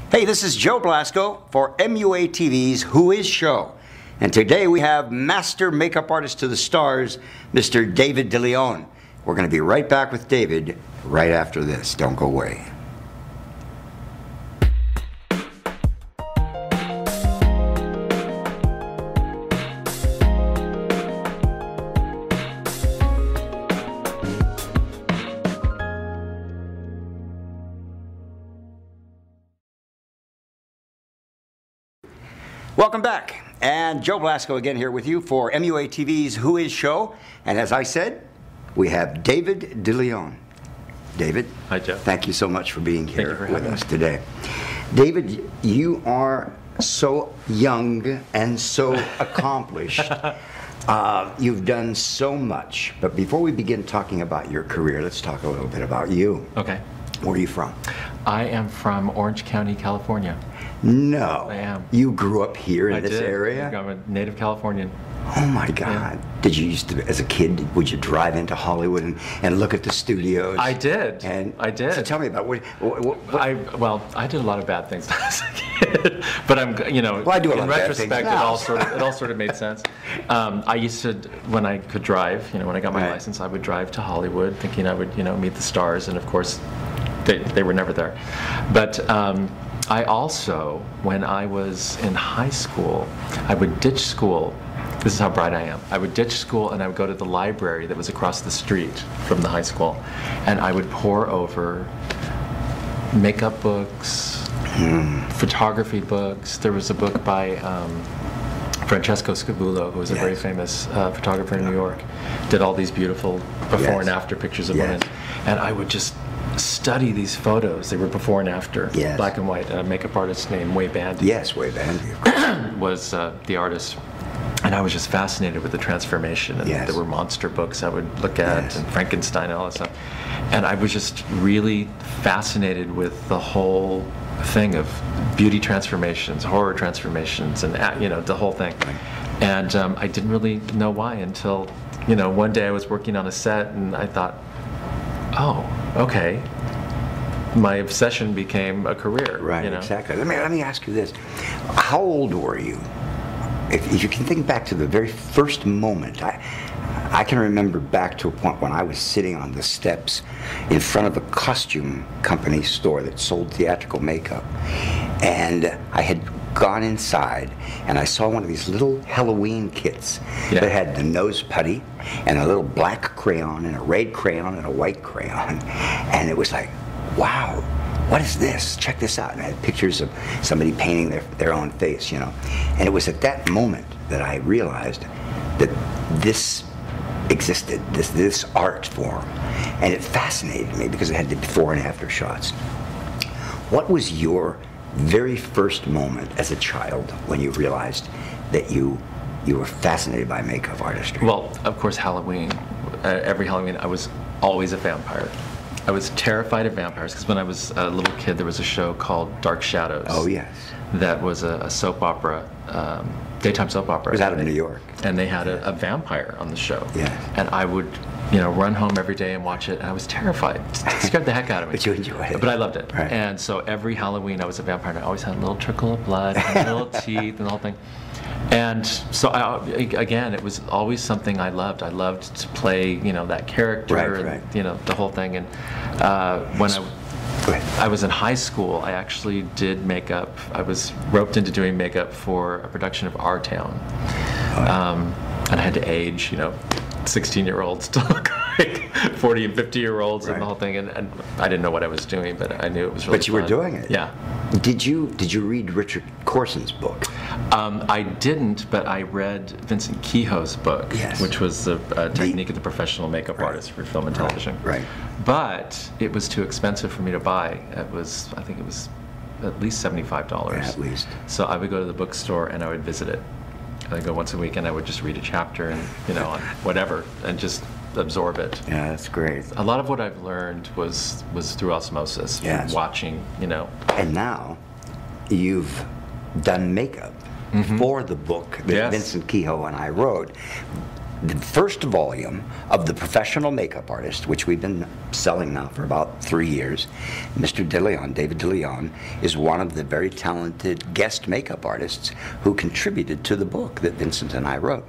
Hey, this is Joe Blasco for MUA TV's Who Is Show. And today we have master makeup artist to the stars, Mr. David Deleon. We're going to be right back with David right after this. Don't go away. Welcome back, and Joe Blasco again here with you for MUA TV's Who Is Show. And as I said, we have David Deleon. David. Hi, Joe. Thank you so much for being here with us today. David, you are so young and so accomplished. You've done so much. But before we begin talking about your career, let's talk a little bit about you. Okay. Where are you from? I am from Orange County, California. No. I am. You grew up here in this area? I'm a native Californian. Oh my God. Yeah. Did you used to, as a kid, would you drive into Hollywood and look at the studios? I did. I did. So tell me about what I did a lot of bad things as a kid, but I do a lot in of retrospect, bad things. it all sort of made sense. I used to, when I could drive, when I got my license, I would drive to Hollywood thinking I would, meet the stars, and of course, they were never there. But I also, when I was in high school, I would ditch school. This is how bright I am. I would ditch school and I would go to the library that was across the street from the high school, and I would pore over makeup books, photography books. There was a book by Francesco Scavullo, who was a very famous photographer in New York, did all these beautiful before and after pictures of women, and I would just study these photos. They were before and after, black and white. A makeup artist named Way Bandy. Yes, Way Bandy was the artist. And I was just fascinated with the transformation. And there were monster books I would look at, and Frankenstein and all that stuff. And I was just really fascinated with the whole thing of beauty transformations, horror transformations, and the whole thing. And I didn't really know why until one day I was working on a set and I thought, oh, okay. My obsession became a career. Right, exactly. Let me ask you this. How old were you? If you can think back to the very first moment, I can remember back to a point when I was sitting on the steps in front of a costume company store that sold theatrical makeup. And I had gone inside and I saw one of these little Halloween kits that had the nose putty and a little black crayon and a red crayon and a white crayon. And it was like, wow, what is this? Check this out. And I had pictures of somebody painting their own face, And it was at that moment that I realized that this existed, this art form. And it fascinated me because it had the before and after shots. What was your very first moment as a child when you realized that you were fascinated by makeup artistry? Well, of course, Halloween. Every Halloween, I was always a vampire. I was terrified of vampires because when I was a little kid, there was a show called Dark Shadows. Oh, yes. That was a soap opera, daytime soap opera. It was out of New York. And they had a vampire on the show. Yeah. And I would, run home every day and watch it, and I was terrified. It scared the heck out of me. But you enjoyed it. But I loved it. Right. And so every Halloween, I was a vampire, and I always had a little trickle of blood, and little teeth, and the whole thing. And so, again, it was always something I loved. I loved to play, that character, and, the whole thing. And when I was in high school, I actually did makeup. I was roped into doing makeup for a production of Our Town. And I had to age, 16-year-olds to look like 40 and 50-year-olds and the whole thing. And I didn't know what I was doing, but I knew it was really But you fun. were doing it. Yeah. Did you read Richard Corson's book? I didn't, but I read Vincent Kehoe's book, which was the technique of the professional makeup artist for film and television. Right. But it was too expensive for me to buy. I think it was at least $75. Yeah, at least. So I would go to the bookstore and I would visit it. I'd go once a week and I would just read a chapter and on whatever and just absorb it. Yeah, that's great. A lot of what I've learned was through osmosis, watching, And now you've done makeup for the book that Vincent Kehoe and I wrote. the first volume of The Professional Makeup Artist, which we've been selling now for about 3 years. Mr. Deleon, David Deleon, is one of the very talented guest makeup artists who contributed to the book that Vincent and I wrote.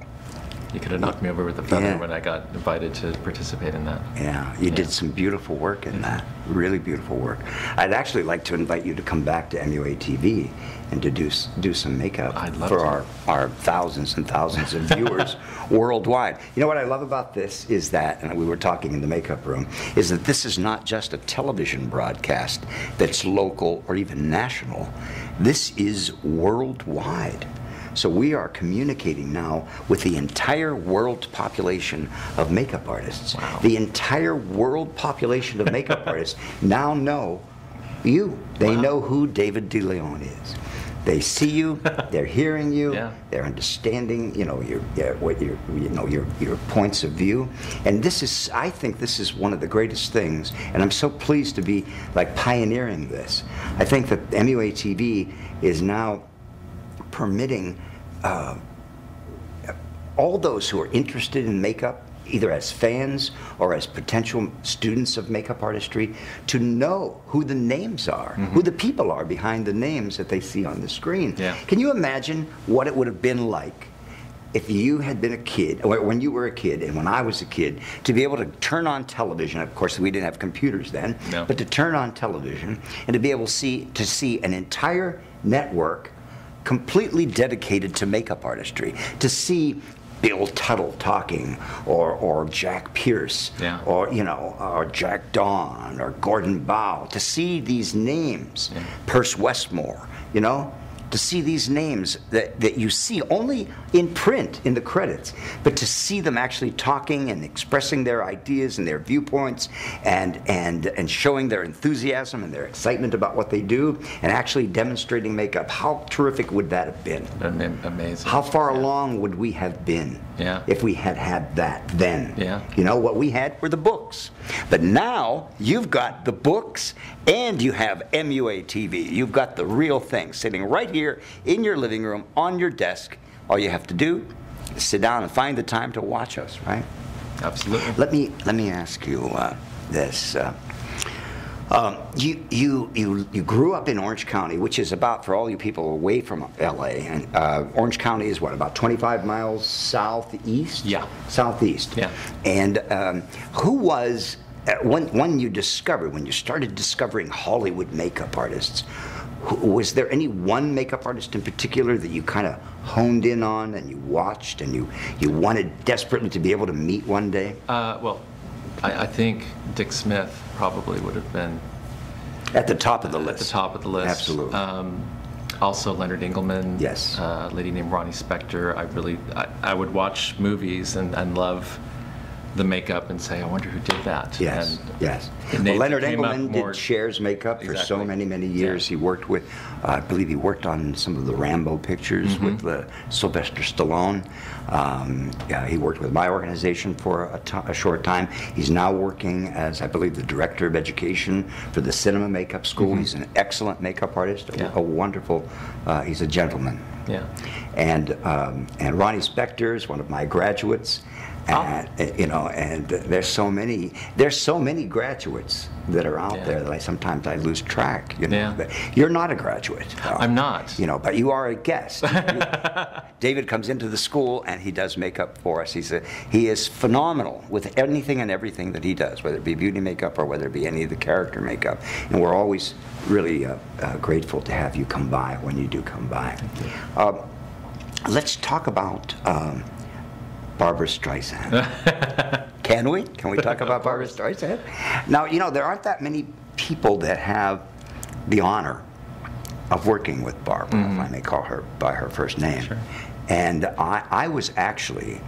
You could have knocked me over with a feather when I got invited to participate in that. Yeah, you did some beautiful work in that. Really beautiful work. I'd actually like to invite you to come back to MUA TV and to do some makeup for our thousands and thousands of viewers worldwide. You know what I love about this is that, and we were talking in the makeup room, is that this is not just a television broadcast that's local or even national. This is worldwide. So we are communicating now with the entire world population of makeup artists. Wow. The entire world population of makeup artists now know you. They know who David Deleon is. They see you, they're hearing you, they're understanding, your points of view. And this is, I think this is one of the greatest things, and I'm so pleased to be like pioneering this. I think that MUA TV is now permitting all those who are interested in makeup, either as fans or as potential students of makeup artistry, to know who the names are, who the people are behind the names that they see on the screen. Yeah. Can you imagine what it would have been like if you had been a kid, or when you were a kid and when I was a kid, to be able to turn on television? Of course, we didn't have computers then, but to turn on television and to be able to see an entire network completely dedicated to makeup artistry, to see Bill Tuttle talking, or Jack Pierce, or Jack Dawn, or Gordon Bow, to see these names, Perce Westmore, to see these names that you see only in print in the credits, but to see them actually talking and expressing their ideas and their viewpoints and showing their enthusiasm and their excitement about what they do and actually demonstrating makeup. How terrific would that have been? Amazing. How far along would we have been if we had had that then? What we had were the books. But now you've got the books and you have MUA TV. You've got the real thing sitting right here in your living room on your desk. All you have to do is sit down and find the time to watch us, right? Absolutely. Let me ask you this. You grew up in Orange County, which is about, for all you people away from LA, and Orange County is what, about 25 miles southeast? Yeah. Southeast. Yeah. And who was, when you started discovering Hollywood makeup artists, was there any one makeup artist in particular that you kind of honed in on and you watched and you wanted desperately to be able to meet one day? Well, I think Dick Smith probably would have been at the top of the list. At the top of the list. Absolutely. Also Leonard Engelman. Yes. A lady named Ronnie Spector. I would watch movies and love the makeup and say, I wonder who did that. Yes, and yes. Well, Leonard Engelman did Cher's makeup for so many, many years. Yeah. He worked with, I believe he worked on some of the Rambo pictures with Sylvester Stallone. He worked with my organization for a short time. He's now working as, I believe, the director of education for the Cinema Makeup School. He's an excellent makeup artist, a wonderful, he's a gentleman. Yeah. And Ronnie Spector is one of my graduates. And there's so many graduates that are out there that sometimes I lose track. But you're not a graduate. I'm not. But you are a guest. David comes into the school and he does makeup for us. He is phenomenal with anything and everything that he does, whether it be beauty makeup or whether it be any of the character makeup. And we're always really grateful to have you come by when you do come by. Let's talk about Barbra Streisand. Can we? Can we talk about Barbra Streisand? Now, there aren't that many people that have the honor of working with Barbra, if I may call her by her first name. Sure. And I was actually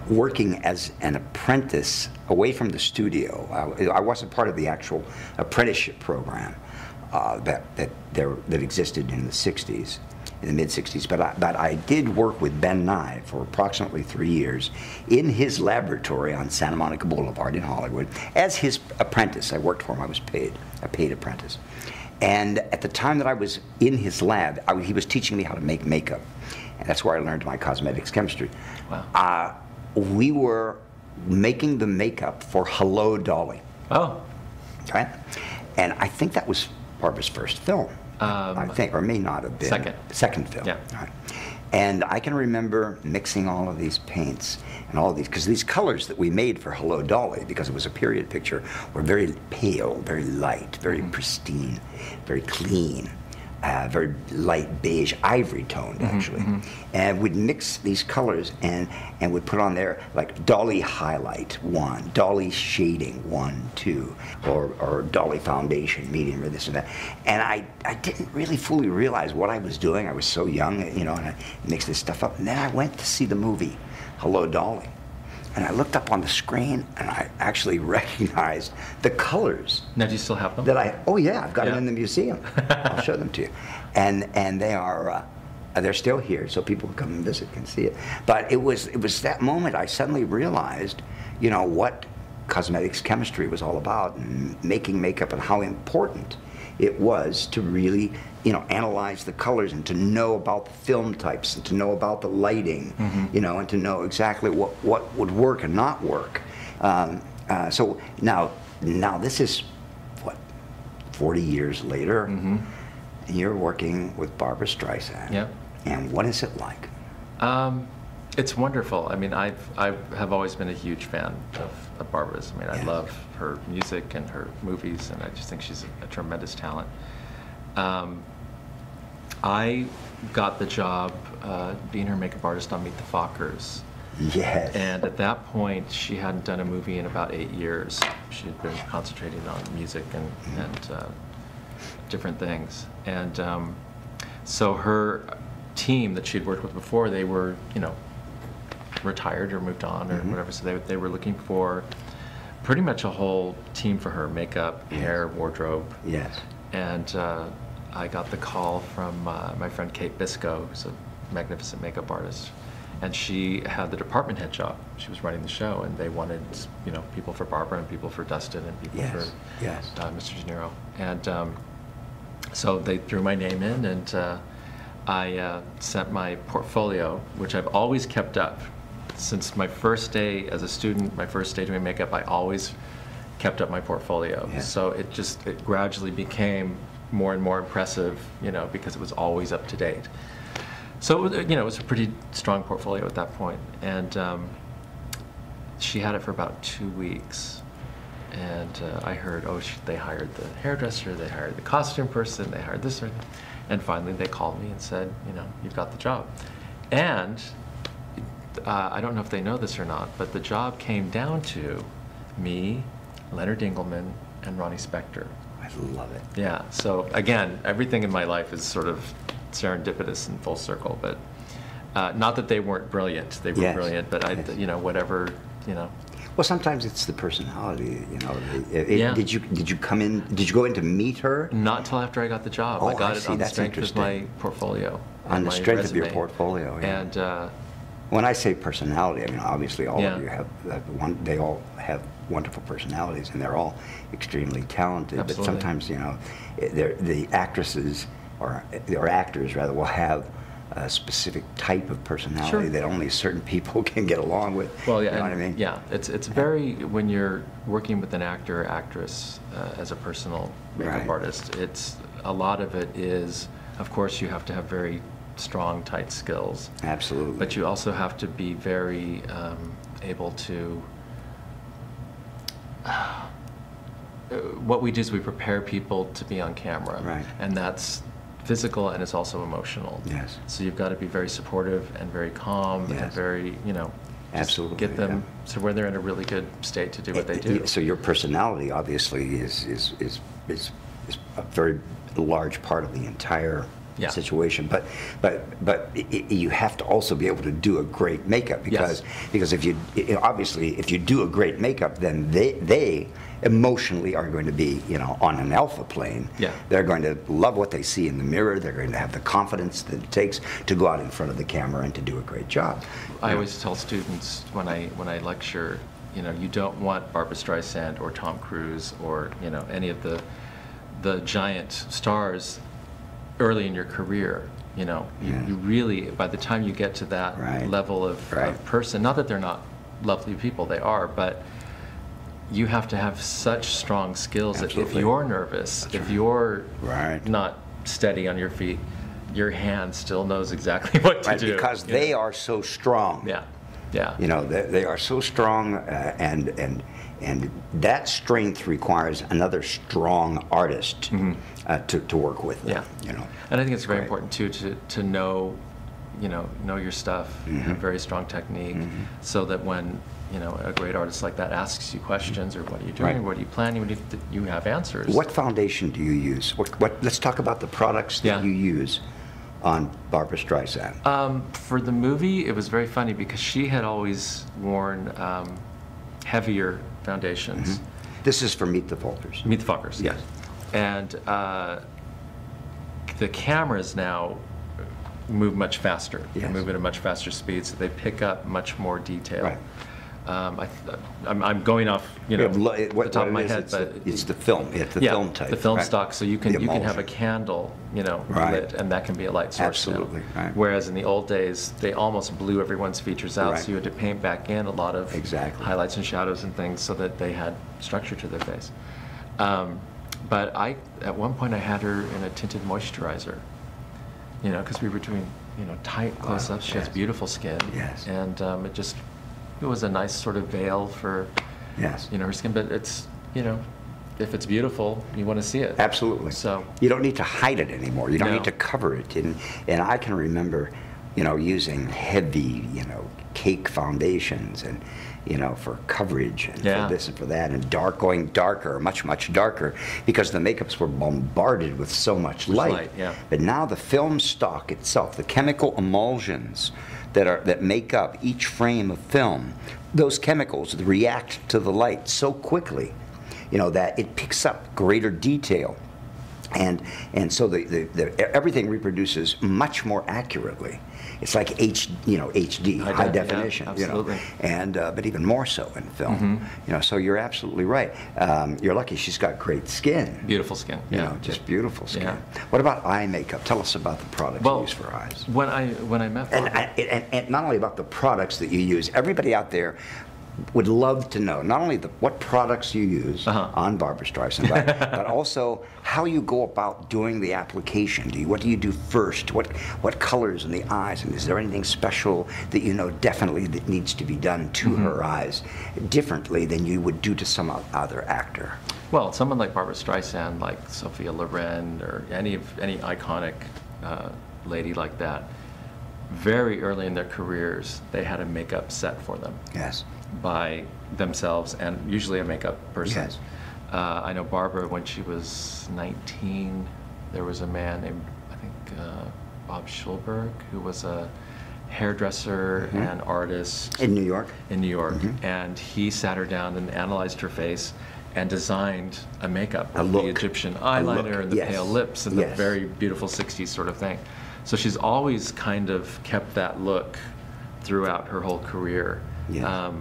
working as an apprentice away from the studio. I wasn't part of the actual apprenticeship program that existed in the 60s. In the mid-60s, but I did work with Ben Nye for approximately 3 years in his laboratory on Santa Monica Boulevard in Hollywood as his apprentice. I worked for him. I was paid, a paid apprentice. And at the time that I was in his lab, he was teaching me how to make makeup. And that's where I learned my cosmetics chemistry. Wow. we were making the makeup for Hello, Dolly. Oh. Okay? And I think that was Barbara's first film. I think, or may not have been. Second film. Yeah. Right. And I can remember mixing all of these paints and all of these, because these colors that we made for Hello, Dolly, because it was a period picture, were very pale, very light, very pristine, very clean. Very light beige, ivory toned actually, and we'd mix these colors and would put on there like Dolly highlight 1, Dolly shading 1, 2, or Dolly foundation medium or this and that. And I didn't really fully realize what I was doing. I was so young, and I mixed this stuff up. And then I went to see the movie Hello, Dolly. And I looked up on the screen, and I actually recognized the colors. Now, do you still have them? Oh yeah, I've got them in the museum. I'll show them to you. And they are, they're still here, so people who come and visit can see it. But it was that moment I suddenly realized, what cosmetics chemistry was all about, and making makeup, and how important it was to really, analyze the colors and to know about the film types and to know about the lighting, and to know exactly what would work and not work. So now this is, 40 years later, and you're working with Barbra Streisand. Yep. And what is it like? It's wonderful. I mean, I have always been a huge fan of Barbara's. I mean, I love her music and her movies, and I just think she's a tremendous talent. I got the job being her makeup artist on Meet the Fockers. Yes. And at that point, she hadn't done a movie in about 8 years. She had been concentrating on music and different things. And so her team that she'd worked with before, they were, retired or moved on or whatever. So they were looking for pretty much a whole team for her: makeup, hair, wardrobe. Yes. And I got the call from my friend Kate Blasco, who's a magnificent makeup artist, and she had the department head job. She was running the show, and they wanted, people for Barbara and people for Dustin and people for Mr. De Niro. And so they threw my name in, and I sent my portfolio, which I've always kept up. Since my first day as a student, my first day doing makeup, I always kept up my portfolio. Yeah. So it gradually became more and more impressive, because it was always up to date. So, it was a pretty strong portfolio at that point. And she had it for about 2 weeks. And I heard, they hired the hairdresser, they hired the costume person, they hired this or that. And finally they called me and said, you've got the job. And I don't know if they know this or not, but the job came down to me, Leonard Engelman, and Ronnie Spector. I love it. Yeah, so again, everything in my life is sort of serendipitous and full circle, but not that they weren't brilliant. They were brilliant, but whatever. Well, sometimes it's the personality, Did you come in? Did you go in to meet her? Not until after I got the job. I got it on the strength of my portfolio. On the strength of your portfolio. Yeah. And when I say personality, I mean obviously all of you have one. They all have wonderful personalities, and they're all extremely talented. Absolutely. But sometimes, the actresses or actors rather will have a specific type of personality that only certain people can get along with. Well, yeah, you know what I mean? Yeah, it's very, when you're working with an actor or actress as a personal makeup artist, a lot of it is, of course, you have to have very strong, tight skills. Absolutely. But you also have to be very able to. What we do is we prepare people to be on camera, right? And that's physical, and it's also emotional. Yes. So you've got to be very supportive and very calm and very, absolutely get them so where they're in a really good state to do what they do. So your personality obviously is a very large part of the entire situation, but you have to also be able to do a great makeup, because if you do a great makeup, then they emotionally are going to be on an alpha plane. Yeah. They're going to love what they see in the mirror. They're going to have the confidence that it takes to go out in front of the camera and to do a great job. I always tell students when I lecture, you don't want Barbra Streisand or Tom Cruise or any of the giant stars early in your career. You really, by the time you get to that level of person, not that they're not lovely people, they are, but you have to have such strong skills that if Absolutely. you're nervous, That's if right. you're Right. not steady on your feet, your hand still knows exactly what to Right, do. because you know? they are so strong. Yeah, yeah. You know, they are so strong, and that strength requires another strong artist to work with them, Yeah. you know. And I think it's very Great. important too to know, know your stuff, have very strong technique, so that when a great artist like that asks you questions, or what are you doing, Right. what are you planning, you have answers. What foundation do you use? Let's talk about the products that Yeah. you use on Barbra Streisand. For the movie, it was very funny because she had always worn heavier foundations. This is for Meet the Fockers. Meet the Fockers, Yes. And the cameras now move much faster. They Yes. move at a much faster speed, so they pick up much more detail. Right. I'm going off, the top of my head, but it's the film. It's the yeah, film type. the film right? stock. So you can The have a emulsion. candle, Right. lit, and that can be a light source. now. Absolutely, right. Whereas in the old days, they almost blew everyone's features out, Right. so you had to paint back in a lot of Exactly. highlights and shadows and things, so that they had structure to their face. But at one point, I had her in a tinted moisturizer. Because we were doing tight close-ups. She has yes. beautiful skin. Yes. And it was a nice sort of veil for Yes. her skin. But it's if it's beautiful, you want to see it. Absolutely. So you don't need to hide it anymore. You don't No. need to cover it. And I can remember, using heavy, cake foundations and, for coverage and Yeah. for this and for that, and going darker, much, much darker, because the makeups were bombarded with so much light. yeah. But now the film stock itself, the chemical emulsions that make up each frame of film, those chemicals react to the light so quickly, that it picks up greater detail. And so everything reproduces much more accurately. It's like HD, high definition, yeah, absolutely. and but even more so in film. So you're absolutely right. You're lucky she's got great skin. beautiful skin. Yeah. Just beautiful skin. Yeah. What about eye makeup? Tell us about the products you use for eyes. when I met Barbra, And not only about the products that you use, everybody out there would love to know not only what products you use on Barbra Streisand, but also how you go about doing the application. What do you do first? What colors in the eyes? And is there anything special that definitely that needs to be done to her eyes differently than you would do to some other actor? well, someone like Barbra Streisand, like Sophia Loren, or any iconic lady like that, very early in their careers, they had a makeup set for them. Yes. By themselves, and usually a makeup person. Yes. I know Barbara, when she was 19, there was a man named, I think, Bob Schulberg, who was a hairdresser and artist In New York? in New York, and he sat her down and analyzed her face and designed a makeup A with look. the Egyptian A look, eyeliner and the yes. pale lips and Yes. the very beautiful 60s sort of thing. So she's always kind of kept that look throughout her whole career. Yes.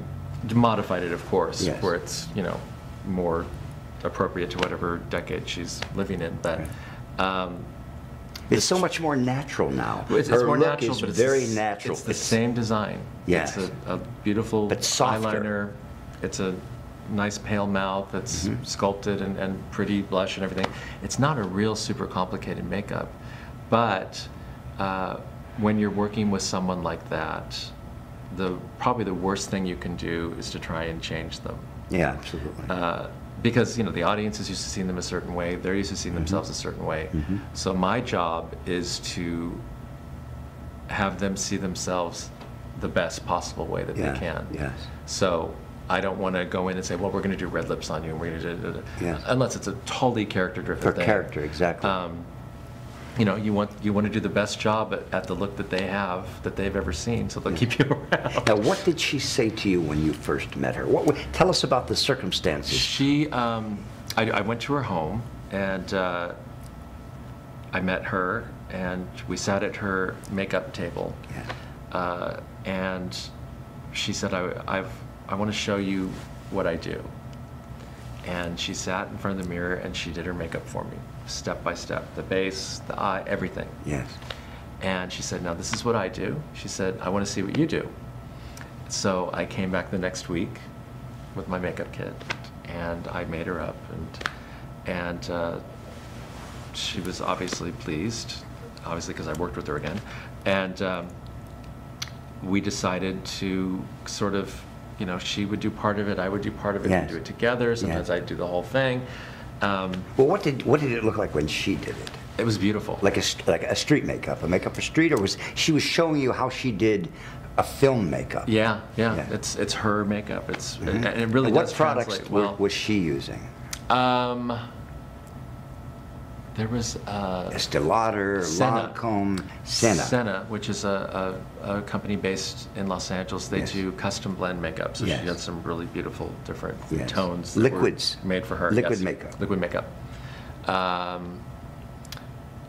Modified it, of course, Yes. where it's more appropriate to whatever decade she's living in. But It's so much more natural now. it's Her more look natural, is but it's very natural. It's the same design. Yes. It's a beautiful But softer. eyeliner. It's a nice pale mouth that's sculpted and pretty blush and everything. It's not a real super complicated makeup, but when you're working with someone like that, probably the worst thing you can do is to try and change them. Yeah, absolutely. Because the audience is used to seeing them a certain way, they're used to seeing themselves a certain way. So my job is to have them see themselves the best possible way that Yeah, they can. yes. So I don't want to go in and say, well, we're going to do red lips on you, and we're going to do, Yes. unless it's a totally character-driven For thing. character, exactly. You want to do the best job at the look that they have, that they've ever seen, so they'll keep you around. Now, what did she say to you when you first met her? Tell us about the circumstances. She, I went to her home, and I met her, and we sat at her makeup table. Yeah. And she said, I want to show you what I do. And she sat in front of the mirror and she did her makeup for me, step by step, the base, the eye, everything. Yes. And she said, now this is what I do. She said, I want to see what you do. So I came back the next week with my makeup kit, and I made her up, and she was obviously pleased, obviously because I worked with her again, and we decided to sort of, you know, she would do part of it, I would do part of it, Yes. we'd do it together. Sometimes Yes. I'd do the whole thing. Well, what did it look like when she did it? It was beautiful. Like a street makeup, a makeup for street, or was she showing you how she did a film makeup? Yeah. Yeah. It's her makeup. And it really And what does products translate well. was she using? There was Estee Lauder, Senna. Lancome, Senna. Senna, which is a company based in Los Angeles. They Yes. do custom blend makeup, so Yes. she had some really beautiful different Yes. tones. That Liquids. were made for her. Liquid Yes. makeup. Liquid makeup.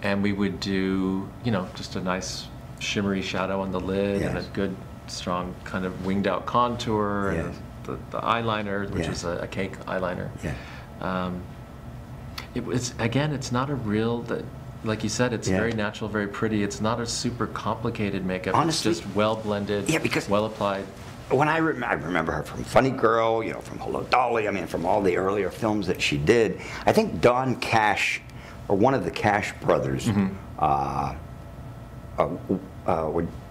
And we would do, you know, just a nice shimmery shadow on the lid, and a Yes. good, strong kind of winged out contour, Yes. and the eyeliner, which Yes. is a cake eyeliner. Yeah. It's not a real, like you said, it's Yeah. very natural, very pretty. It's not a super complicated makeup. Honestly, it's just well blended, yeah, because well applied. When I remember her from Funny Girl, you know, from Hello Dolly, I mean, from all the earlier films that she did. I think Don Cash, or one of the Cash brothers,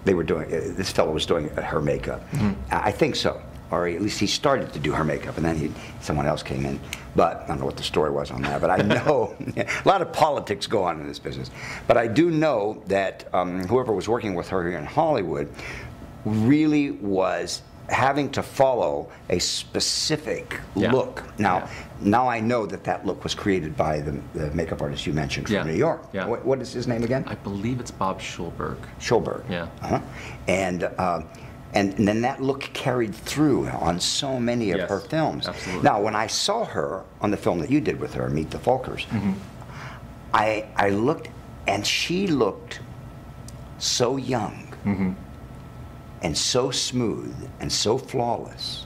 they were doing, this fellow was doing her makeup. I think so. Or at least he started to do her makeup, and then someone else came in. But I don't know what the story was on that. But I know a lot of politics go on in this business. But I do know that whoever was working with her here in Hollywood really was having to follow a specific Yeah. look. Now, Yeah. now I know that look was created by the makeup artist you mentioned from Yeah. New York. Yeah. What is his name again? I believe it's Bob Schulberg. Schulberg. Yeah. Uh-huh. And then that look carried through on so many of Yes, her films. absolutely. Now, when I saw her on the film that you did with her, Meet the Folkers, I looked, and she looked so young and so smooth and so flawless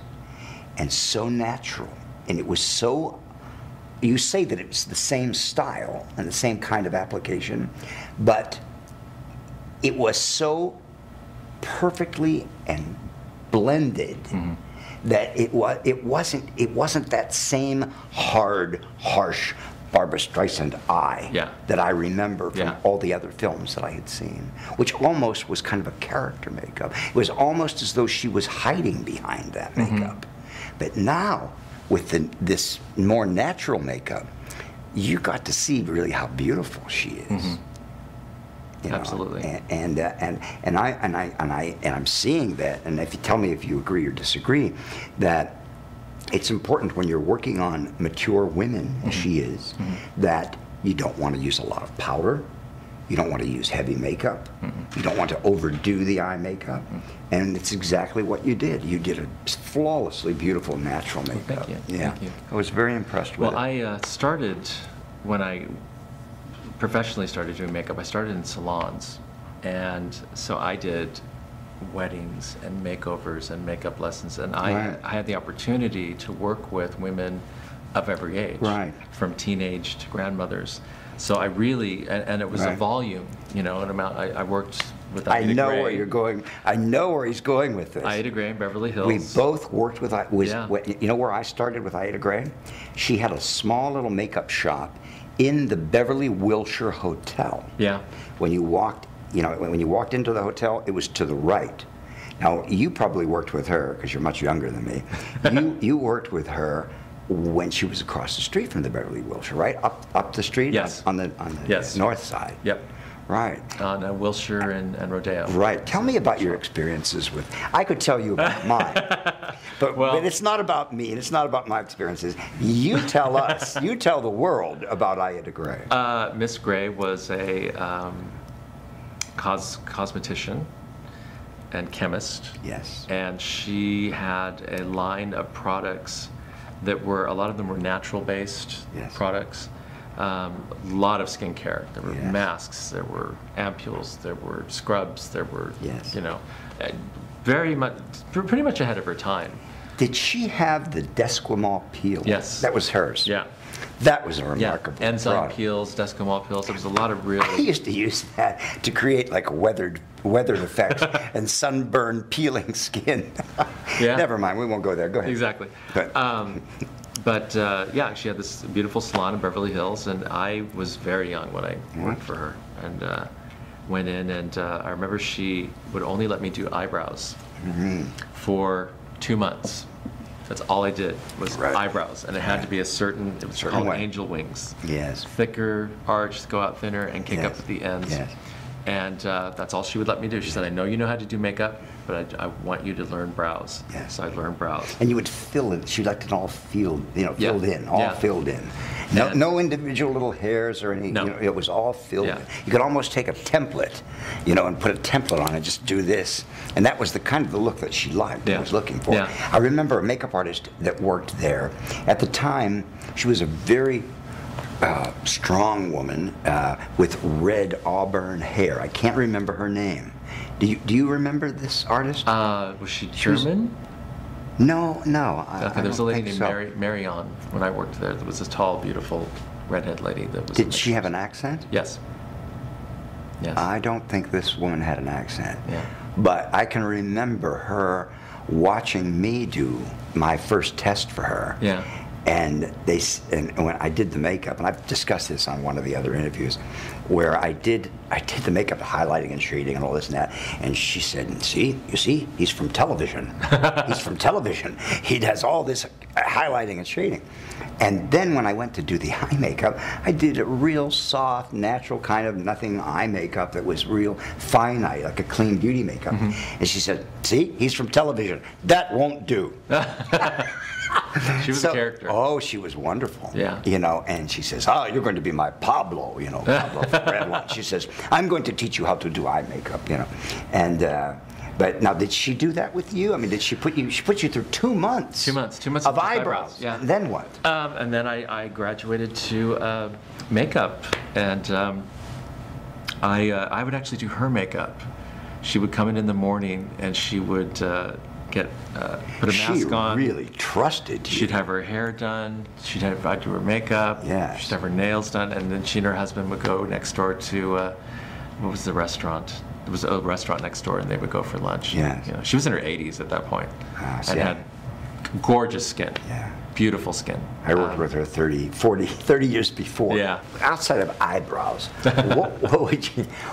and so natural. And it was so, you say that it's the same style and the same kind of application, but it was so perfectly and blended that it wasn't that same hard, harsh Barbra Streisand eye Yeah. that I remember from Yeah. all the other films that I had seen, which almost was kind of a character makeup. It was almost as though she was hiding behind that makeup. But now, with this more natural makeup, you got to see really how beautiful she is. You know, Absolutely. And I'm seeing that, and if you tell me if you agree or disagree, that it's important when you're working on mature women, as she is, that you don't want to use a lot of powder, you don't want to use heavy makeup, you don't want to overdo the eye makeup, and it's exactly what you did. You did a flawlessly beautiful natural makeup. thank you. Yeah, Thank you. I was very impressed with Well, it. I started, when I professionally started doing makeup, I started in salons. And so I did weddings and makeovers and makeup lessons. And Right. I had the opportunity to work with women of every age, Right. from teenage to grandmothers. So I really, and it was a Right. volume, you know, an amount. I worked with I Ida know Gray. where you're going. I know where he's going with this. Ida Gray in Beverly Hills. We both worked with, Yeah. you know where I started with Ida Gray? She had a small little makeup shop in the Beverly Wilshire Hotel. Yeah. When you walked, when you walked into the hotel, it was to the right. Now, you probably worked with her, because you're much younger than me. You worked with her when she was across the street from the Beverly Wilshire, right? Up the street? Yes. On the Yes. north side. Yep. Right. On Wilshire and Rodeo. Right. Tell me about your experiences with. I could tell you about mine, but it's not about me, and it's not about my experiences. You tell us. You tell the world about Ida Gray. Miss Gray was a cosmetician and chemist. Yes. And she had a line of products that a lot of them were natural-based Yes. products. A lot of skincare. There were Yes. masks, there were ampules, there were scrubs, there were, Yes. very much, pretty much ahead of her time. Did she have the Desquimalt peel? Yes. That was hers. Yeah. That was a Yeah, remarkable enzyme product. peels, Descamol peels. There was a lot of really. I used to use that to create like weathered effects and sunburn peeling skin. Yeah. Never mind, we won't go there. Go ahead. Exactly. But, Yeah, she had this beautiful salon in Beverly Hills, and I was very young when I worked for her, and went in, and I remember she would only let me do eyebrows for 2 months. That's all I did was eyebrows, and it had to be a certain. It was called way. angel wings. Yes. Thicker arch, go out thinner, and kick up at the ends. Yes. And that's all she would let me do. She said, "I know you know how to do makeup, but I want you to learn brows." Yes. So I learned brows. And you would fill it. She liked it all filled in, all Yeah. filled in. No, And- no individual little hairs or any. No. You know, it was all filled Yeah. in. You could almost take a template, and put a template on it. Just do this, and that was the kind of the look that she liked. Yeah. Was looking for. Yeah. I remember a makeup artist that worked there. At the time, she was a very strong woman with red auburn hair. I can't remember her name. Do you remember this artist? Was she German? No. Okay, there was a lady named so. Marion when I worked there. There was this tall, beautiful redhead lady that was. Did she have an accent? Yes. Yes. I don't think this woman had an accent. Yeah. But I can remember her watching me do my first test for her. Yeah. And when I did the makeup, and I've discussed this on one of the other interviews, where I did the makeup, highlighting and shading and all this and that, and she said, you see, he's from television. He's from television. He does all this highlighting and shading. And then when I went to do the eye makeup, I did a real soft, natural kind of nothing eye makeup that was real fine eye, like a clean beauty makeup. And she said, see, he's from television. That won't do. She was a character. Oh, she was wonderful. Yeah. And she says, "Oh, you're going to be my Pablo, Pablo from Redline." She says, "I'm going to teach you how to do eye makeup, And but now, did she do that with you? I mean, did she put you? She put you through 2 months. 2 months. 2 months of just eyebrows. Yeah. And then what? And then I graduated to makeup, and I would actually do her makeup. She would come in the morning, and she would put a mask on. She really trusted you. She'd have her hair done. I'd do her makeup. Yes. She'd have her nails done, and then she and her husband would go next door to what was the restaurant? There was a restaurant next door, and they would go for lunch. Yes. She was in her 80s at that point, see. and had gorgeous skin. Yeah. Beautiful skin. I worked with her 30 years before. Yeah. Outside of eyebrows,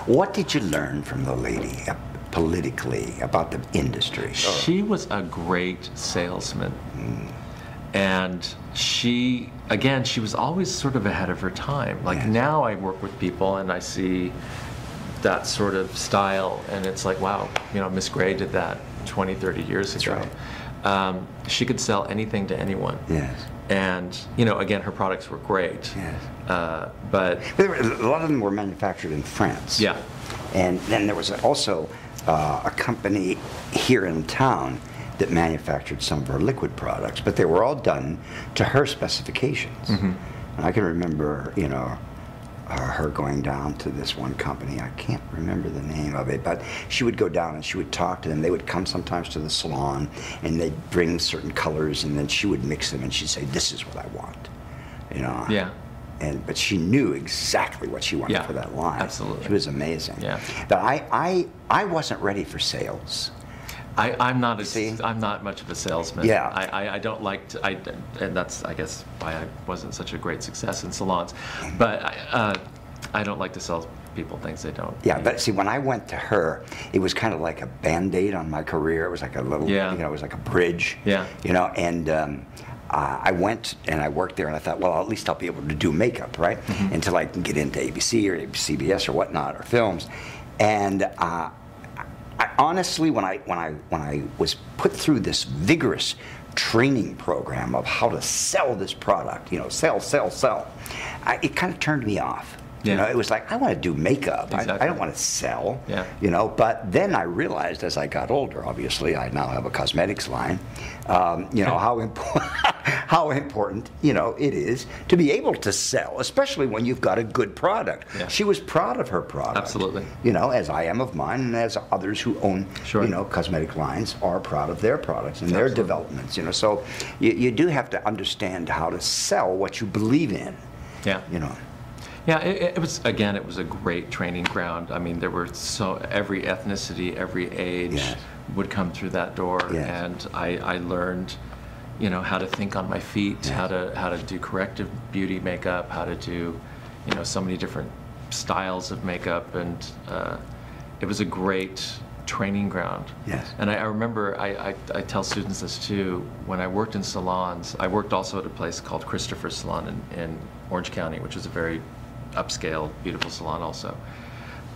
what did you learn from the lady politically about the industry? She was a great salesman. And she was always sort of ahead of her time. Like Yes. now I work with people and I see that sort of style, and it's like, wow, Miss Gray did that 20, 30 years ago. Right. She could sell anything to anyone. Yes. And, again, her products were great. Yes. But A lot of them were manufactured in France. yeah. And then there was also a company here in town that manufactured some of her liquid products, but they were all done to her specifications. And I can remember, her going down to this one company. I can't remember the name of it, but she would go down and she would talk to them. They would come sometimes to the salon, and they'd bring certain colors, and then she would mix them, and she'd say, "This is what I want," Yeah. But she knew exactly what she wanted Yeah, for that line. absolutely. She was amazing. Yeah. But I wasn't ready for sales. I'm not See? I'm not much of a salesman. Yeah. I don't like to, and that's, I guess, why I wasn't such a great success in salons. But I don't like to sell people things they don't Yeah, need. but see, when I went to her, it was kind of like a Band-Aid on my career. It was like a little, Yeah. it was like a bridge. Yeah. And I went and I worked there, and I thought, well, at least I'll be able to do makeup, right? Until I can get into ABC or CBS or whatnot, or films. And I honestly, when I was put through this vigorous training program of how to sell this product, sell, it kind of turned me off. Yeah. It was like, I want to do makeup. Exactly. I don't want to sell. Yeah. But then I realized as I got older, obviously, I now have a cosmetics line, how important how important, it is to be able to sell, especially when you've got a good product. Yeah. She was proud of her product. Absolutely. As I am of mine, and as others who own, Sure. cosmetic lines are proud of their products and their developments. So you do have to understand how to sell what you believe in. Yeah. Yeah, it was a great training ground. I mean, there were every ethnicity, every age Yes. would come through that door, Yes. and I learned, how to think on my feet, Yes. how to do corrective beauty makeup, how to do, so many different styles of makeup, and it was a great training ground. Yes. And I remember, I tell students this too, when I worked in salons, I worked also at a place called Christopher's Salon in Orange County, which is a very upscale, beautiful salon also.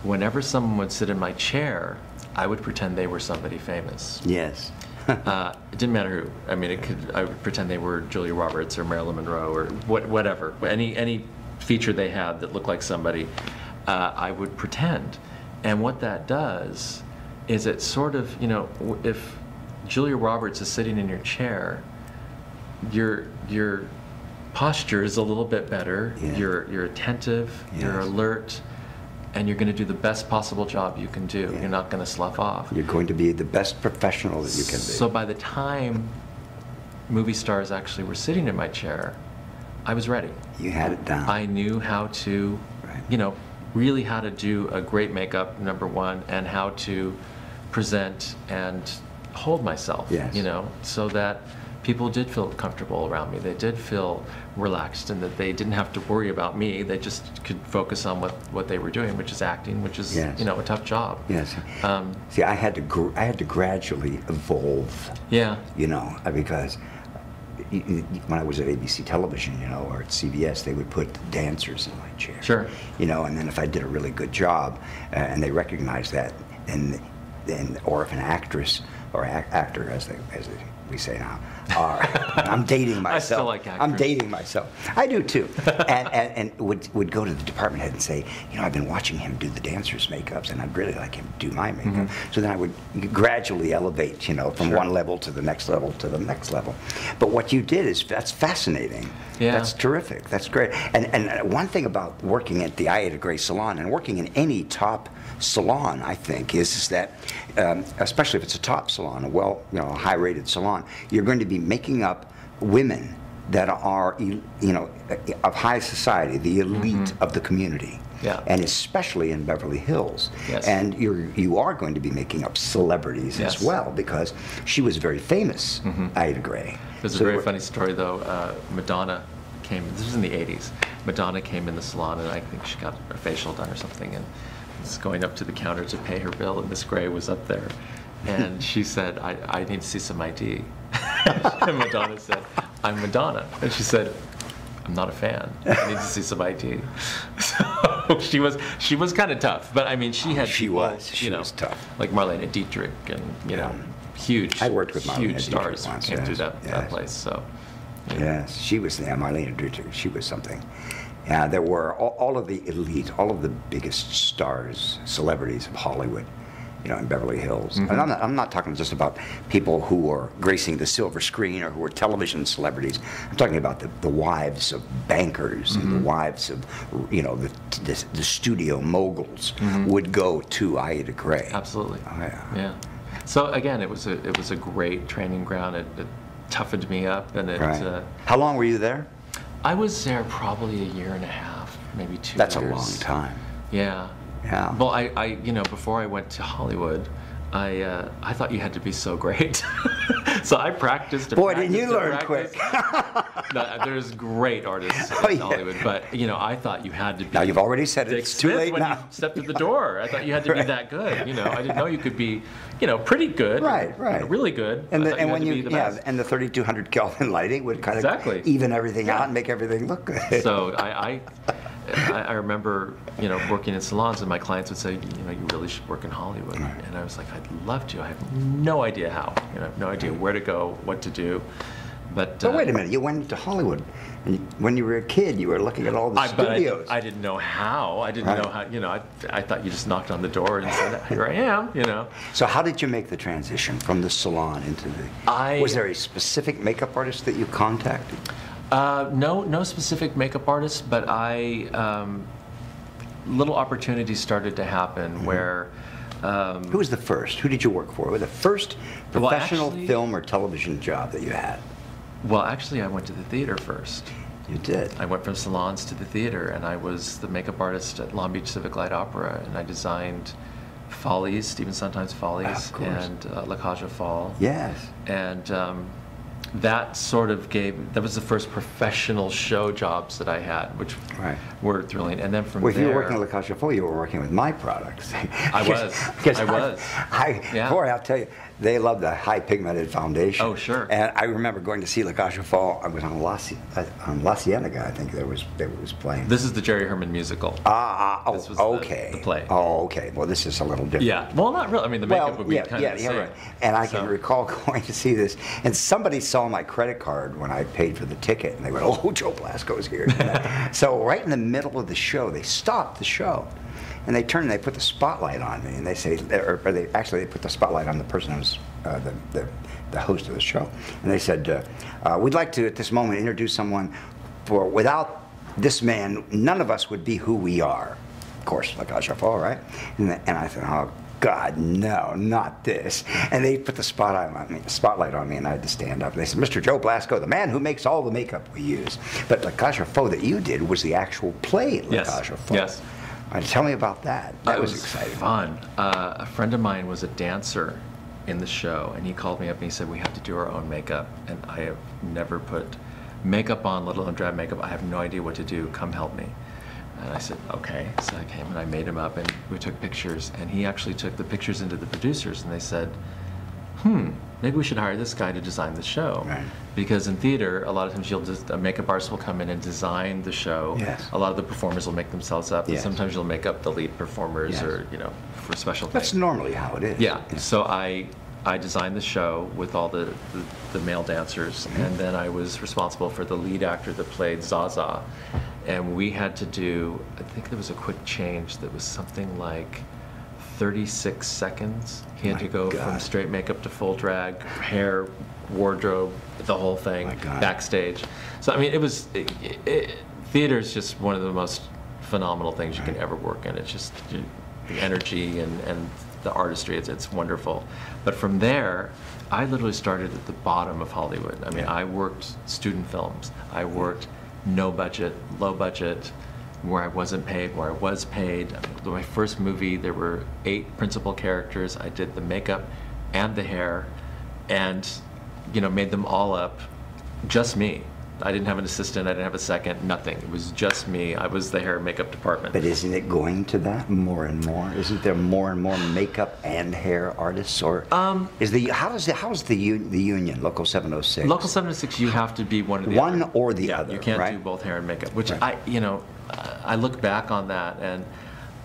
Whenever someone would sit in my chair, I would pretend they were somebody famous. Yes. It didn't matter who. I mean, I would pretend they were Julia Roberts or Marilyn Monroe or whatever. Any feature they had that looked like somebody, I would pretend. And what that does is it sort of, if Julia Roberts is sitting in your chair, your posture is a little bit better. Yeah. You're attentive. Yes. You're alert. And you're going to do the best possible job you can do. Yeah. You're not going to slough off. You're going to be the best professional that you can be. So by the time movie stars actually were sitting in my chair, I was ready. You had it down. I knew how to, Right. really how to do a great makeup, number one, and how to present and hold myself, Yes. So that people did feel comfortable around me. They did feel relaxed, and that they didn't have to worry about me. They just could focus on what they were doing, which is acting, which is, Yes. a tough job. Yes. See, I had to gradually evolve. Yeah. Because when I was at ABC Television, or at CBS, they would put dancers in my chair. Sure. And then if I did a really good job, and they recognized that, or if an actress or actor, as we say now, I'm dating myself. I still like actors. I'm dating myself. I do too. and would go to the department head and say, I've been watching him do the dancers' makeups, and I'd really like him to do my makeup. Mm-hmm. So then I would gradually elevate, from one level to the next level to the next level. But what you did that's fascinating. Yeah. That's terrific. That's great. And one thing about working at the Ida Gray Salon and working in any top salon, I think, is that, especially if it's a top salon, a high-rated salon, you're going to be making up women that are, of high society, the elite of the community. Yeah. And especially in Beverly Hills. Yes. And you are going to be very up celebrities Yes. as well, because she was very famous, Ida Gray. There's a very funny story, though. Madonna came, this was in the 80s. Madonna came in the salon, and I think she got a facial done or something, and was going up to the counter to pay her bill, and Miss Gray was up there. And she said, I need to see some ID. And Madonna said, I'm Madonna. And she said, I'm not a fan. I need to see some ID. So she was kind of tough, but I mean, she had She people, was tough. like Marlene Dietrich, and huge, I worked with Marlene huge Dietrich stars once, came through yes, that yes. place. So Yes, she was there. Marlene Dietrich, she was something. There were all of the elite, all of the biggest stars, celebrities of Hollywood, in Beverly Hills. And I'm not talking just about people who were gracing the silver screen or who were television celebrities. I'm talking about the wives of bankers and the wives of, the studio moguls would go to Ida Gray. absolutely. Oh, yeah. Yeah. So again, it was a great training ground. It toughened me up, and it. Right. How long were you there? I was there probably a year and a half, maybe 2 years. That's a long time. Yeah. Yeah. Well, I before I went to Hollywood, I thought you had to be so great. So I practiced. Boy, didn't you learn quick. No, there's great artists in Hollywood, but I thought you had to be. Now you've already said it. Dick It's too Smith late when now. you stepped through the door. I thought you had to be that good. I didn't know you could be, pretty good. Right. Really good. And I thought when had to you be the best. and the 3200 Kelvin lighting would kind of Exactly. even everything out and make everything look good. So I remember, working in salons, and my clients would say, you really should work in Hollywood. Right. And I was like, I'd love to. I have no idea how. I have no idea where to go, what to do. But wait a minute, you went to Hollywood, and when you were a kid, you were looking at all the studios. I didn't know how. I didn't know how. You know, I thought you just knocked on the door and said, "Here I am." You know. So how did you make the transition from the salon into the? Was there a specific makeup artist that you contacted? No specific makeup artist, but little opportunities started to happen where. Who was the first? Who did you work for? Was the first professional film or television job that you had? Well, actually, I went to the theater first. You did? I went from salons to the theater, and I was the makeup artist at Long Beach Civic Light Opera, and I designed Follies, Stephen Sondheim's Follies, and La Cage aux Folles. Yes. And that sort of that was the first professional show jobs that I had, which were thrilling. And then from there... If you were working at La Cage aux Folles, you were working with my products. I was. Boy, I'll tell you, they loved the high pigmented foundation. Oh, sure. And I remember going to see La Cage aux Folles. I was on La Cienega, I think they was playing. This is the Jerry Herman musical. This was okay. The play. Oh, okay. Well, this is a little different. Yeah. Well, not really. I mean, the makeup would be kind of the same. Right. And I can recall going to see this, and somebody saw my credit card when I paid for the ticket, and they went, "Oh, Joe Blasco's here." So right in the middle of the show, they stopped the show. And they turned and they put the spotlight on me, and they say, or they put the spotlight on the person who's the host of the show. And they said, we'd like to, at this moment, introduce someone without this man, none of us would be who we are. Of course, La Cage aux Folles, right? And I thought, oh, God, no, not this. And they put the spotlight on me, and I had to stand up. And they said, Mr. Joe Blasco, the man who makes all the makeup we use. But La Cage aux Folles that you did was the actual play, La Cage aux Folles. Yes. Tell me about that. That was exciting. Fun. A friend of mine was a dancer in the show, and he called me up and he said, "We have to do our own makeup." And I have never put makeup on, let alone drag makeup. I have no idea what to do. Come help me. And I said, okay. So I came and I made him up, and we took pictures. And he actually took the pictures into the producers, and they said, maybe we should hire this guy to design the show. Right. Because in theater, a lot of times a makeup artist will come in and design the show. Yes. A lot of the performers will make themselves up. Yes. And sometimes you'll make up the lead performers or, for special things. That's normally how it is. Yeah. So I designed the show with all the male dancers, and then I was responsible for the lead actor that played Zaza. And we had to do, I think there was a quick change that was something like 36 seconds. He had to go from straight makeup to full drag, hair, wardrobe, the whole thing, backstage. So, I mean, theater is just one of the most phenomenal things you can ever work in. It's just the energy and the artistry, it's wonderful. But from there, I literally started at the bottom of Hollywood. I mean, I worked student films. I worked no budget, low budget, where I wasn't paid, where I was paid. My first movie, there were 8 principal characters. I did the makeup and the hair, and made them all up, just me. I didn't have an assistant, I didn't have a second, nothing. It was just me. I was the hair and makeup department. But isn't it going to that more and more? Isn't there more and more makeup and hair artists? Or how's the union, Local 706? Local 706, you have to be one or the other. One or the other, you can't right? do both hair and makeup, which I look back on that, and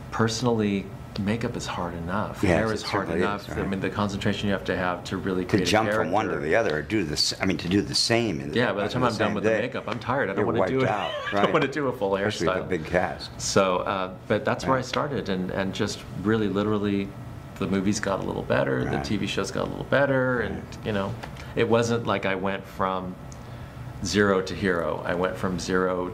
personally, makeup is hard enough. Yes, hair is hard enough. Right. I mean, the concentration you have to really create to jump a character. from one to the other, or to do the same. By the time I'm done with the makeup, I'm tired. I don't want to do it. Right. I don't want to do a full hairstyle. Especially with a big cast. So, but that's where I started, and just really, literally, the movies got a little better, the TV shows got a little better, and it wasn't like I went from 0 to hero. I went from 0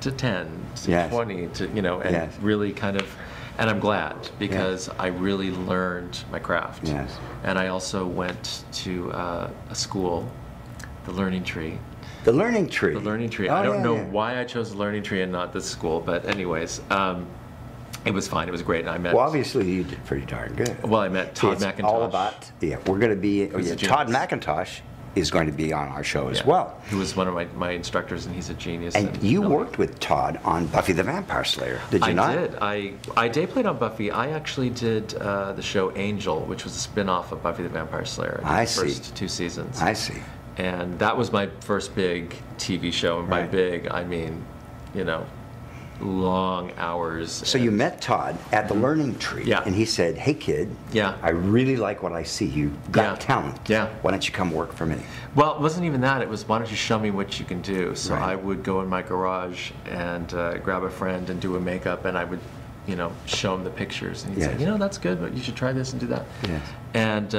to 10 to 20 to and really kind of. And I'm glad, because I really learned my craft. Yes. And I also went to a school, the Learning Tree. The Learning Tree? The Learning Tree. I don't know why I chose the Learning Tree and not this school, but anyways, it was fine. It was great. And I met. Well, obviously you did pretty darn good. Well, I met Todd McIntosh. All about, we're going to be, Todd McIntosh is going to be on our show as well. He was one of my instructors, and he's a genius. And you worked with Todd on Buffy the Vampire Slayer, did you not? I did. I day played on Buffy. I actually did the show Angel, which was a spin-off of Buffy the Vampire Slayer. I see. The first 2 seasons. I see. And that was my first big TV show, and by big, I mean, long hours. So you met Todd at the Learning Tree, Yeah. and he said, "Hey kid, Yeah. I really like what I see. You got Yeah. talent. Yeah. Why don't you come work for me?" Well, it wasn't even that. It was, why don't you show me what you can do? So Right. I would go in my garage and grab a friend and do a makeup, and I would, show him the pictures. And he'd Yes. say, that's good, but you should try this and do that. Yes. And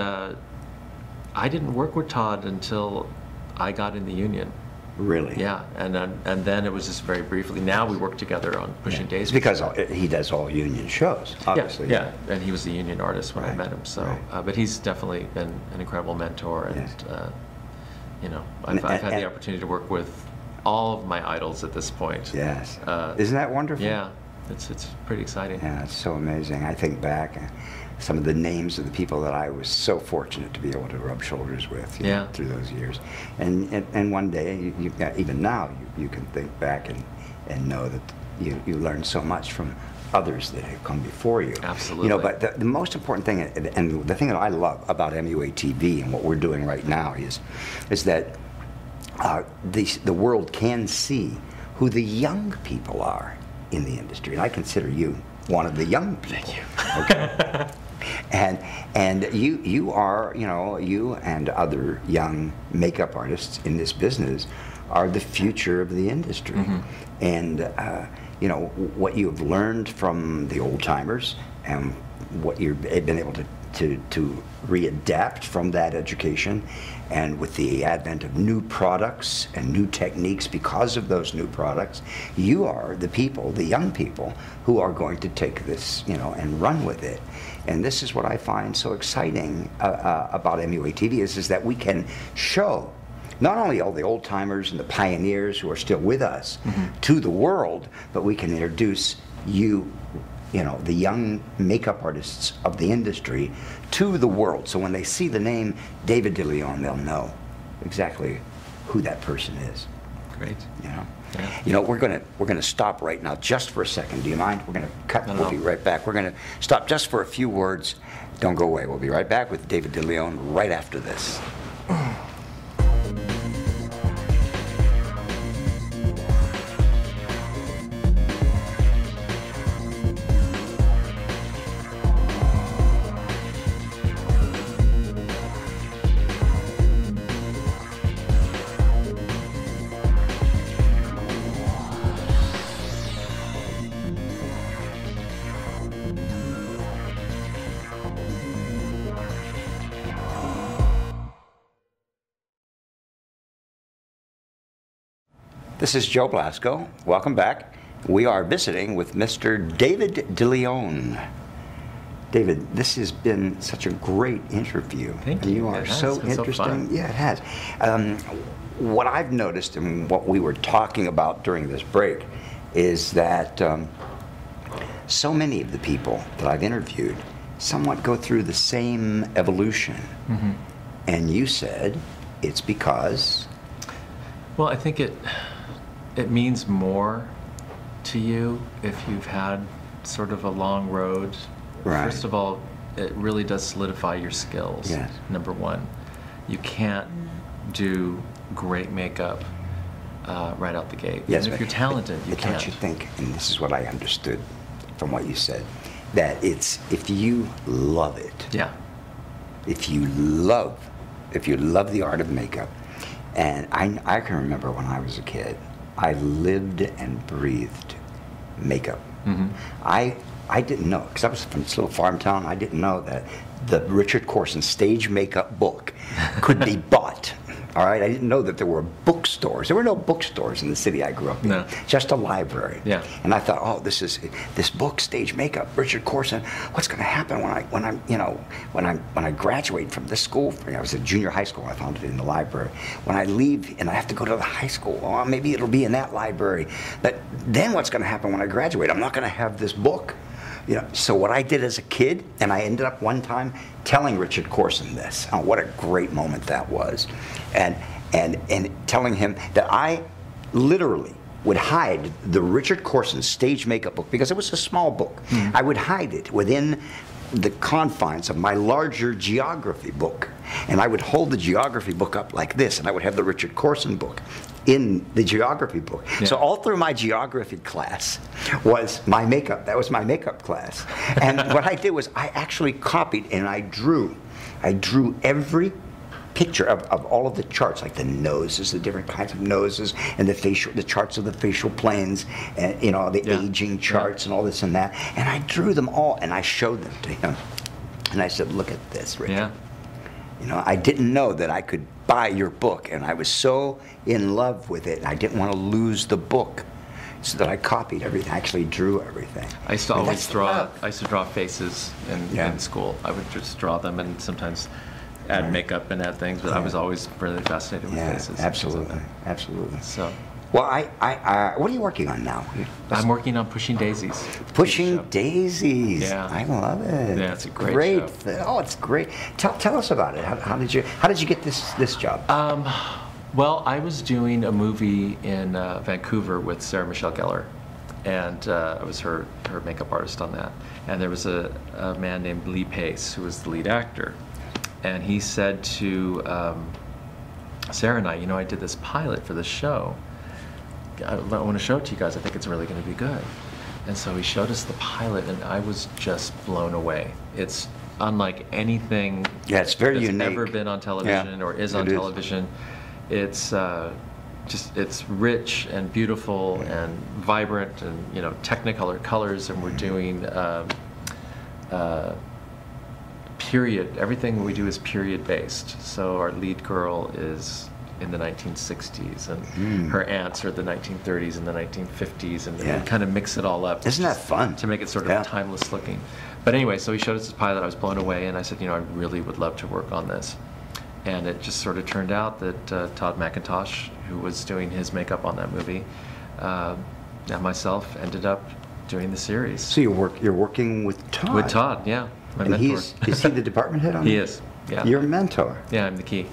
I didn't work with Todd until I got in the union. Really? Yeah, and then it was just very briefly. Now we work together on Pushing It's Daisies. because he does all union shows, obviously. Yeah, and he was the union artist when I Right, met him. So, right. but he's definitely been an incredible mentor, and Yes. I've had And- the opportunity to work with all of my idols at this point. Yes. Isn't that wonderful? Yeah, it's pretty exciting. Yeah, it's so amazing. I think back some of the names of the people that I was so fortunate to be able to rub shoulders with through those years. And one day, even now, you can think back and know that you learned so much from others that have come before you. Absolutely. But the most important thing, and the thing that I love about MUA-TV and what we're doing right now is that the world can see who the young people are in the industry. And I consider you one of the young people. Thank you. Okay. And you are, you and other young makeup artists in this business are the future of the industry. Mm-hmm. And what you have learned from the old timers and what you've been able to readapt from that education, and with the advent of new products and new techniques because of those new products, you are the people, the young people, who are going to take this, and run with it. And this is what I find so exciting about MUA-TV is that we can show not only all the old timers and the pioneers who are still with us to the world, but we can introduce the young makeup artists of the industry to the world. So when they see the name David Deleon, they'll know exactly who that person is. Great. Yeah. We're gonna stop right now just for a second. Do you mind? We're gonna cut. We'll be right back. We're gonna stop just for a few words. Don't go away. We'll be right back with David Deleon right after this. This is Joe Blasco. Welcome back. We are visiting with Mr. David Deleon. David, this has been such a great interview. Thank you. You are so It's been so interesting. fun. Yeah, it has. What I've noticed and what we were talking about during this break is that so many of the people that I've interviewed somewhat go through the same evolution. Mm-hmm. And you said it's because... Well, I think it means more to you if you've had sort of a long road. Right. First of all, it really does solidify your skills. Yes. Number one, you can't do great makeup right out the gate. Yes, Even if you're talented, you but can't. Don't you think, and this is what I understood from what you said, that it's if you love it, Yeah. if you love the art of makeup, and I can remember when I was a kid, I lived and breathed makeup. Mm-hmm. I didn't know, because I was from this little farm town, I didn't know that the Richard Corson stage makeup book could be bought. All right, I didn't know that there were bookstores. There were no bookstores in the city I grew up in. No. Just a library. Yeah. And I thought, oh, this book, Stage Makeup, Richard Corson. What's going to happen when I graduate from this school? I was at junior high school. I found it in the library. When I leave and I have to go to the high school, well, maybe it'll be in that library. But then what's going to happen when I graduate? I'm not going to have this book. So what I did as a kid, and I ended up one time telling Richard Corson this. Oh, what a great moment that was. And telling him that I literally would hide the Richard Corson stage makeup book, because it was a small book. Mm. I would hide it within the confines of my larger geography book. And I would hold the geography book up like this, and I would have the Richard Corson book in the geography book. Yeah. So all through my geography class was my makeup. That was my makeup class. And what I did was I actually copied and I drew. I drew every picture of all of the charts, like the noses, the different kinds of noses, and the charts of the facial planes, and the aging charts and all this and that. And I drew them all, and I showed them to him. And I said, "Look at this, Richard. I didn't know that I could buy your book, and I was so in love with it, and I didn't want to lose the book, so that I copied everything. I actually drew everything." I used to always draw. I used to draw faces in school. I would just draw them, and sometimes add makeup and add things, but I was always really fascinated with faces. Absolutely, absolutely. So, well, what are you working on now? I'm working on Pushing Daisies. Pushing Daisies. Yeah, I love it. Yeah, it's a great show. Oh, it's great. Tell us about it. How did you get this job? Well, I was doing a movie in Vancouver with Sarah Michelle Gellar, and I was her makeup artist on that. And there was a man named Lee Pace who was the lead actor. And he said to Sarah and I did this pilot for this show. I want to show it to you guys. I think it's really going to be good. And so he showed us the pilot, and I was just blown away. It's unlike anything it's very that's unique. Ever been on television or is on television. It's it's rich and beautiful and vibrant and Technicolor colors, and we're doing period. Everything we do is period based. So our lead girl is in the 1960s, and her aunts are the 1930s and the 1950s, and we kind of mix it all up. Isn't that fun? To make it sort of timeless looking. But anyway, so he showed us this pilot. I was blown away, and I said, I really would love to work on this. And it just sort of turned out that Todd McIntosh, who was doing his makeup on that movie, and myself ended up doing the series. So you're working with Todd? With Todd, yeah. My and mentor. Is he the department head on it? He is, yeah. Your mentor? Yeah, I'm the key.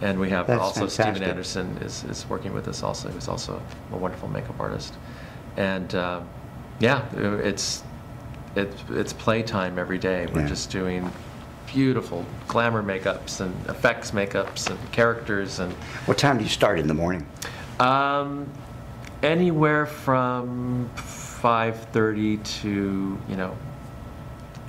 And we have That's also fantastic. Steven Anderson is working with us also, who's also a wonderful makeup artist. And it's playtime every day. We're just doing beautiful glamour makeups and effects makeups and characters. And what time do you start in the morning? Anywhere from 5:30 to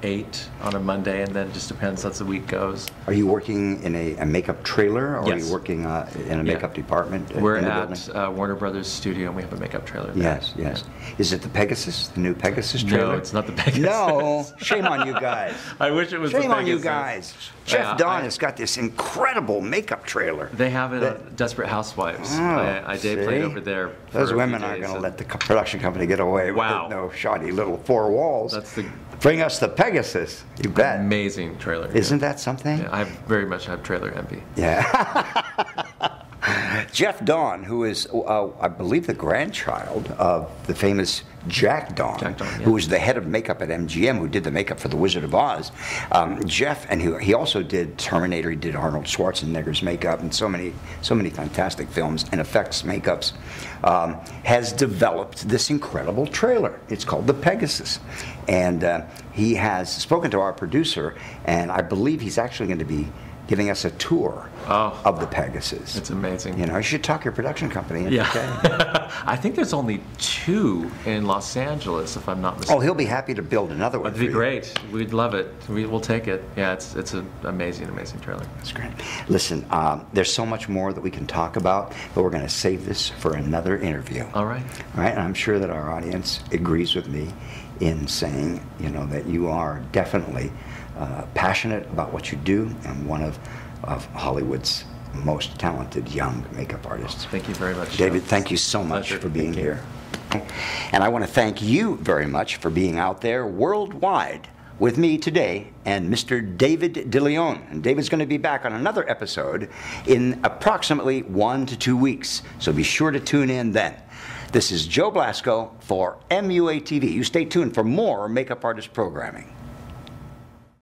8 on a Monday, and then it just depends as the week goes. Are you working in a makeup trailer, or are you working in a makeup department? We're at Warner Brothers Studio, and we have a makeup trailer there. Yes, yes. Is it the Pegasus, the new Pegasus trailer? No, it's not the Pegasus. No, shame on you guys. I wish it was the Pegasus. Shame on you guys. Jeff Dawn has got this incredible makeup trailer. They have it on Desperate Housewives. I day played over there. Those women aren't going to let the production company get away with no shoddy little four walls. Bring us the Pegasus. You bet. Amazing trailer. Isn't that something? Yeah, I very much have trailer envy. Yeah. Jeff Dawn, who is, I believe, the grandchild of the famous Jack Dawn, who was the head of makeup at MGM, who did the makeup for The Wizard of Oz. Jeff, and he also did Terminator. He did Arnold Schwarzenegger's makeup and so many fantastic films and effects makeups. Has developed this incredible trailer. It's called the Pegasus, and he has spoken to our producer, and I believe he's actually going to be giving us a tour of the Pegasus. It's amazing. You should talk your production company. I think there's only 2 in Los Angeles, if I'm not mistaken. Oh, he'll be happy to build another one. That'd be great. We'd love it. We'll take it. Yeah, it's an amazing trailer. That's great. Listen, there's so much more that we can talk about, but we're going to save this for another interview. All right. All right, and I'm sure that our audience agrees with me in saying, that you are definitely passionate about what you do, and one of Hollywood's most talented young makeup artists. Thank you very much, David. Thank you so much for being here. And I want to thank you very much for being out there worldwide with me today and Mr. David Deleon. And David's going to be back on another episode in approximately 1 to 2 weeks, so be sure to tune in then. This is Joe Blasco for MUA TV. You stay tuned for more makeup artist programming.